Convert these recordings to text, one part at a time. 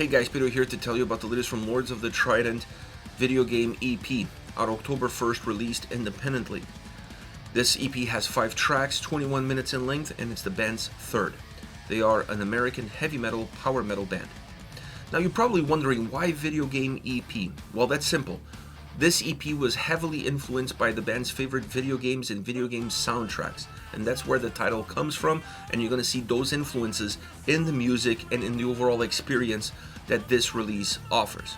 Hey guys, Peter here to tell you about the latest from Lords of the Trident video game EP, out October 1st, released independently. This EP has 5 tracks, 21 minutes in length, and it's the band's third. They are an American heavy metal, power metal band. Now you're probably wondering why video game EP? Well, that's simple. This EP was heavily influenced by the band's favorite video games and video game soundtracks, and that's where the title comes from, and you're going to see those influences in the music and in the overall experience that this release offers.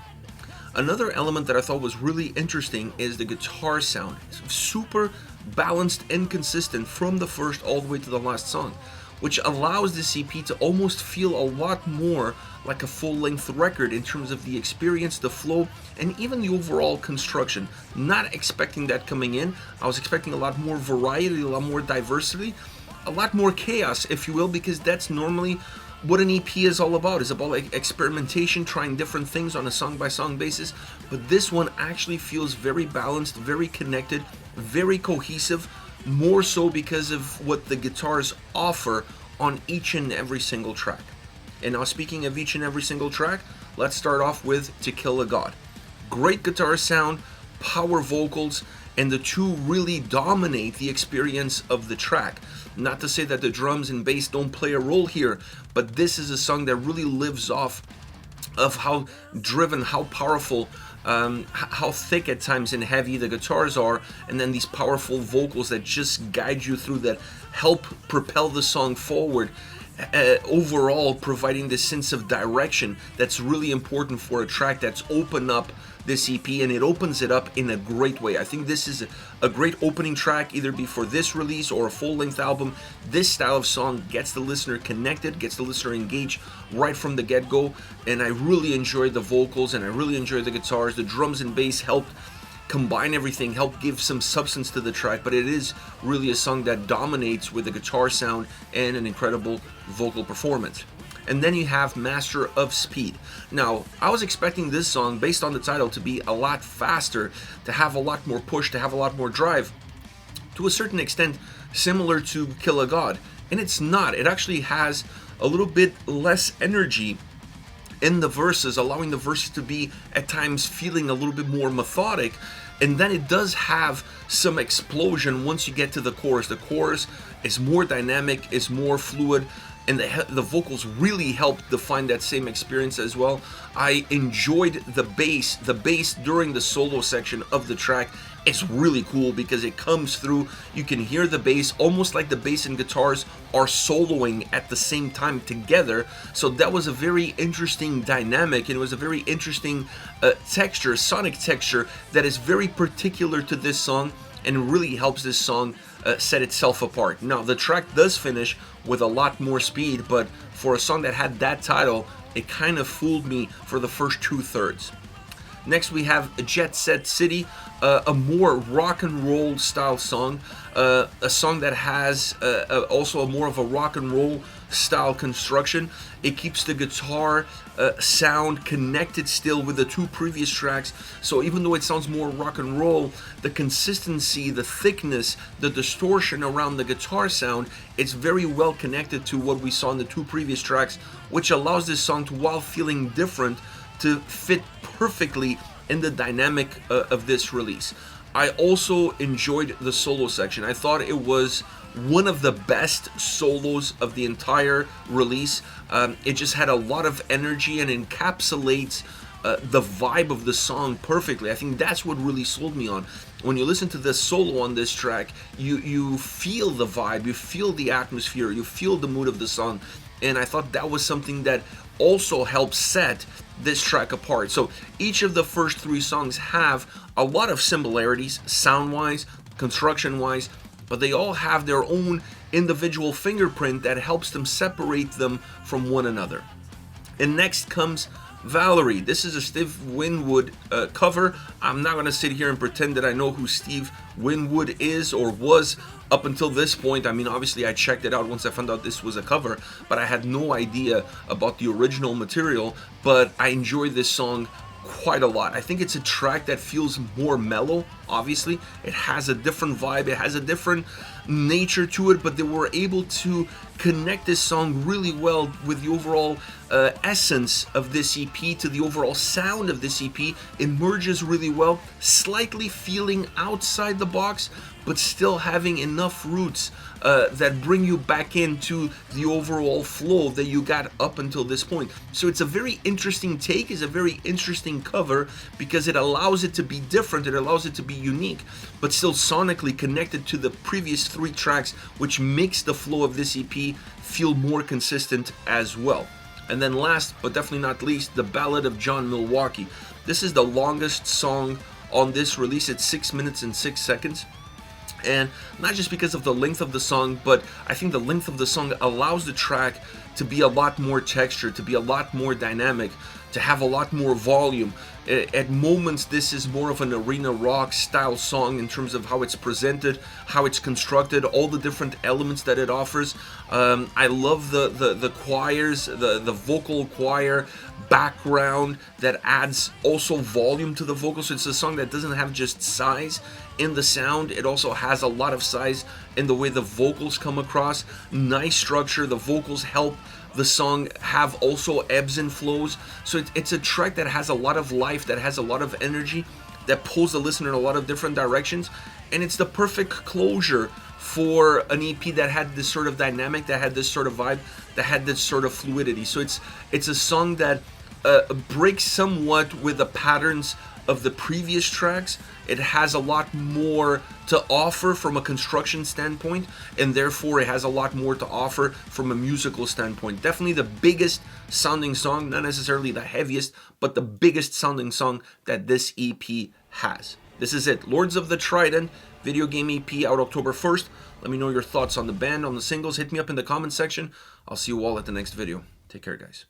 Another element that I thought was really interesting is the guitar sound. It's super balanced and consistent from the first all the way to the last song, which allows this EP to almost feel a lot more like a full-length record in terms of the experience, the flow, and even the overall construction. Not expecting that coming in. I was expecting a lot more variety, a lot more diversity, a lot more chaos, if you will, because that's normally what an EP is all about. It's about like experimentation, trying different things on a song-by-song basis. But this one actually feels very balanced, very connected, very cohesive, more so because of what the guitars offer on each and every single track. And now, speaking of each and every single track, let's start off with To Kill a God. Great guitar sound, power vocals, and the two really dominate the experience of the track. Not to say that the drums and bass don't play a role here, but this is a song that really lives off of how driven, how powerful, how thick at times and heavy the guitars are, and then these powerful vocals that just guide you through, that help propel the song forward. Overall providing this sense of direction that's really important for a track that's opened up this EP, and it opens it up in a great way. I think this is a great opening track, either be for this release or a full-length album. This style of song gets the listener connected, gets the listener engaged right from the get-go, and I really enjoyed the vocals and I really enjoyed the guitars. The drums and bass helped combine everything, help give some substance to the track, but it is really a song that dominates with the guitar sound and an incredible vocal performance. And then you have Master of Speed. Now, I was expecting this song, based on the title, to be a lot faster, to have a lot more push, to have a lot more drive, to a certain extent similar to Kill a God, and it's not. It actually has a little bit less energy in the verses, allowing the verses to be at times feeling a little bit more methodic, and then it does have some explosion once you get to the chorus. The chorus is more dynamic, is more fluid, and the vocals really help define that same experience as well. I enjoyed the bass. The bass during the solo section of the track is really cool because it comes through. You can hear the bass almost like the bass and guitars are soloing at the same time together. So that was a very interesting dynamic, and it was a very interesting texture, sonic texture, that is very particular to this song and really helps this song set itself apart. Now, the track does finish with a lot more speed, but for a song that had that title, it kind of fooled me for the first 2/3. Next, we have Jet Set City, a more rock and roll style song, a song that has also a more of a rock and roll style construction. It keeps the guitar sound connected still with the 2 previous tracks, so even though it sounds more rock and roll, the consistency, the thickness, the distortion around the guitar sound, it's very well connected to what we saw in the 2 previous tracks, which allows this song to, while feeling different, to fit perfectly in the dynamic of this release. I also enjoyed the solo section. I thought it was one of the best solos of the entire release. It just had a lot of energy and encapsulates the vibe of the song perfectly. I think that's what really sold me on. When you listen to the solo on this track, you feel the vibe, you feel the atmosphere, you feel the mood of the song, and I thought that was something that also helps set this track apart. So each of the first 3 songs have a lot of similarities, sound-wise, construction-wise, but they all have their own individual fingerprint that helps them separate them from one another. And next comes Valerie. This is a Steve Winwood cover. I'm not going to sit here and pretend that I know who Steve Winwood is or was up until this point. I mean, obviously I checked it out once I found out this was a cover, but I had no idea about the original material. But I enjoyed this song quite a lot. I think it's a track that feels more mellow obviously. It has a different vibe, it has a different nature to it, but they were able to connect this song really well with the overall essence of this EP, to the overall sound of this EP. It merges really well, slightly feeling outside the box, but still having enough roots that bring you back into the overall flow that you got up until this point. So it's a very interesting take, it's a very interesting cover, because it allows it to be different, it allows it to be unique, but still sonically connected to the previous 3 tracks, which makes the flow of this EP feel more consistent as well. And then last, but definitely not least, the Ballad of Jon Milwaukee. This is the longest song on this release. It's 6 minutes and 6 seconds. And not just because of the length of the song, but I think the length of the song allows the track to be a lot more textured, to be a lot more dynamic, to have a lot more volume. At moments, this is more of an arena rock style song in terms of how it's presented, how it's constructed, all the different elements that it offers. I love the choirs, the vocal choir background that adds also volume to the vocals. So it's a song that doesn't have just size in the sound, it also has a lot of size in the way the vocals come across. Nice structure, the vocals help the song have also ebbs and flows. So it's a track that has a lot of life, that has a lot of energy, that pulls the listener in a lot of different directions, and it's the perfect closure for an EP that had this sort of dynamic, that had this sort of vibe, that had this sort of fluidity. So it's a song that breaks somewhat with the patterns of the previous tracks. It has a lot more to offer from a construction standpoint, and therefore it has a lot more to offer from a musical standpoint. Definitely the biggest sounding song, not necessarily the heaviest, but the biggest sounding song that this EP has. This is it, Lords of the Trident, video game EP, out October 1st. Let me know your thoughts on the band, on the singles. Hit me up in the comment section. I'll see you all at the next video. Take care, guys.